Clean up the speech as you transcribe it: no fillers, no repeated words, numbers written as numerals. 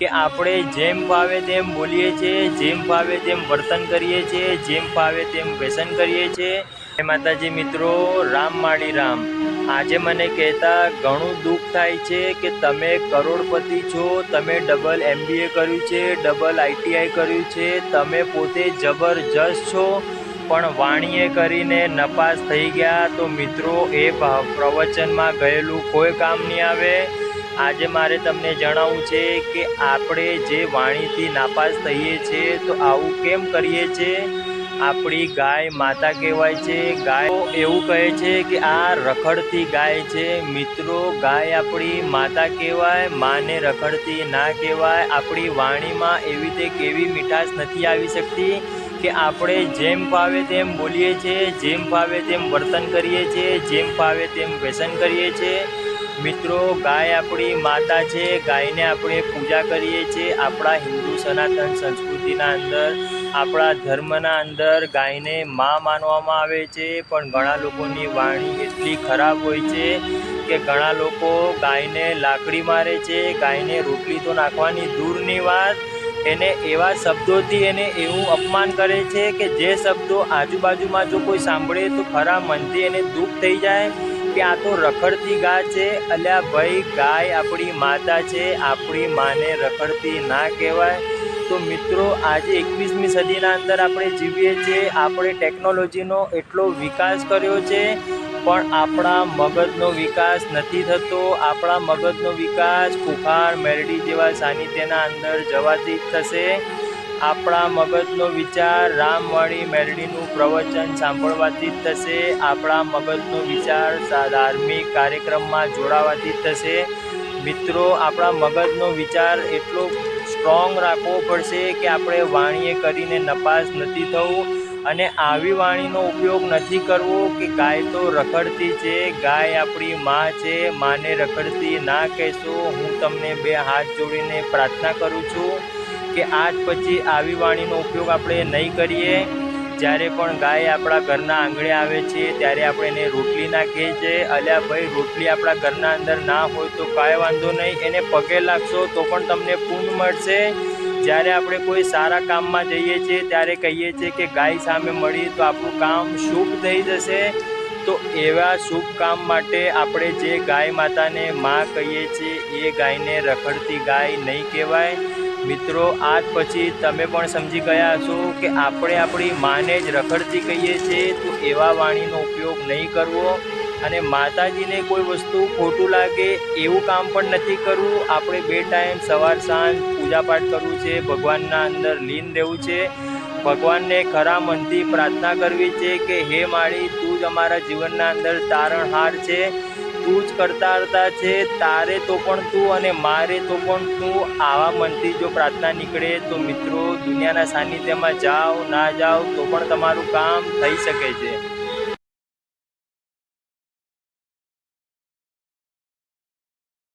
કે આપણે જેમ ફાવે તેમ બોલીએ છીએ, જેમ ફાવે તેમ વર્તન કરીએ છીએ, જેમ ફાવે તેમ વ્યસન કરીએ છીએ। હે માતાજી મિત્રો, રામ માળી રામ। આજે મને કહેતા ઘણું દુઃખ થાય છે કે તમે કરોડપતિ છો, તમે ડબલ MBA કર્યું છે, ડબલ ITI કર્યું છે, તમે પોતે જબરજસ્ત છો, પણ વાણીએ કરીને નપાસ થઈ ગયા તો મિત્રો એ પ્રવચનમાં ગયેલું કોઈ કામ નહીં આવે। આજે મારે તમને જણાવવું છે કે આપણે જે વાણીથી નાપાસ થઈએ છીએ તો આવું કેમ કરીએ છીએ। આપણી ગાય માતા કહેવાય છે। ગાય એવું કહે છે કે આ રખડતી ગાય છે। મિત્રો, ગાય આપણી માતા કહેવાય, માને રખડતી ના કહેવાય। આપણી વાણીમાં એવી તે કેવી મીઠાશ નથી આવી શકતી કે આપણે જેમ ફાવે તેમ બોલીએ છીએ, જેમ ફાવે તેમ વર્તન કરીએ છીએ, જેમ ફાવે તેમ વ્યસન કરીએ છીએ। મિત્રો, ગાય આપણી માતા છે। ગાયને આપણે પૂજા કરીએ છીએ। આપણા હિન્દુ સનાતન સંસ્કૃતિના અંદર, આપણા ધર્મના અંદર ગાયને માં માનવામાં આવે છે। પણ ઘણા લોકોની વાણી એટલી ખરાબ હોય છે કે ઘણા લોકો ગાયને લાકડી મારે છે, ગાયને રોટલી તો નાખવાની દૂરની વાત, એને એવા શબ્દોથી એને એવું અપમાન કરે છે કે જે શબ્દો આજુબાજુમાં જો કોઈ સાંભળે તો ખરા મનથી એને દુઃખ થઈ જાય કે આ તો રખડતી ગાય છે। અલ્યા ભાઈ, ગાય આપણી માતા છે, આપણી માને રખડતી ના કહેવાય। તો મિત્રો, આજે 21મી સદીના અંદર આપણે જીવીએ છીએ। આપણે ટેકનોલોજીનો એટલો વિકાસ કર્યો છે, પણ આપણા મગજનો વિકાસ નથી થતો। આપણા મગજનો વિકાસ ખુખાર મેરડી જેવા સાનિધ્યના અંદર જવાથી જ થશે। આપણા મગજનો વિચાર રામવાળી મેરડીનું પ્રવચન સાંભળવાથી જ થશે। આપણા મગજનો વિચાર ધાર્મિક કાર્યક્રમમાં જોડાવાથી જ થશે। મિત્રો, આપણા મગજનો વિચાર એટલો સ્ટ્રોંગ રાખવો પડશે કે આપણે વાણીએ કરીને નપાસ નથી થવું, અને આવી વાણીનો ઉપયોગ નથી કરવો કે ગાય તો રખડતી છે, ગાય આપણી માં છે, માને રખડતી ના કહેશો। હું તમને બે હાથ જોડીને પ્રાર્થના કરું છું કે આજ પછી આવી વાણીનો ઉપયોગ આપણે નહીં કરીએ। જ્યારે પણ ગાય આપણા ઘરના આંગણે આવે છે ત્યારે આપણે એને રોટલી નાખીએ છીએ। અલ્યા ભાઈ, રોટલી આપણા ઘરના અંદર ના હોય તો કાંઈ વાંધો નહીં, એને પગે લાગશો તો પણ તમને પુણ્ય મળશે। જ્યારે આપણે કોઈ સારા કામમાં જઈએ છીએ ત્યારે કહીએ છીએ કે ગાય સામે મળી તો આપણું કામ શુભ થઈ જશે। તો એવા શુભ કામ માટે આપણે જે ગાય માતાને માં કહીએ છીએ એ ગાયને રખડતી ગાય નહીં કહેવાય। મિત્રો, આજ પછી તમે પણ સમજી ગયા હશો કે આપણે આપણી માને જ રખડતી કહીએ છીએ, તો એવા વાણીનો ઉપયોગ નહીં કરવો। અને માતાજીને કોઈ વસ્તુ ખોટું લાગે એવું કામ પણ નથી કરવું। આપણે 2 ટાઈમ સવાર સાંજ પૂજાપાઠ કરવું છે, ભગવાનના અંદર લીન રહેવું છે, ભગવાનને ખરા મનથી પ્રાર્થના કરવી છે કે હે માળી, તું જ અમારા જીવનના અંદર તારણહાર છે, તું જ કરતારતા છે, તારે તો પણ તું અને મારે તો પણ તું। આવા મનથી જો પ્રાર્થના નીકળે તો મિત્રો, દુનિયાના સાનિધ્યમાં જાઓ ના જાઓ તો પણ તમારું કામ થઈ શકે છે।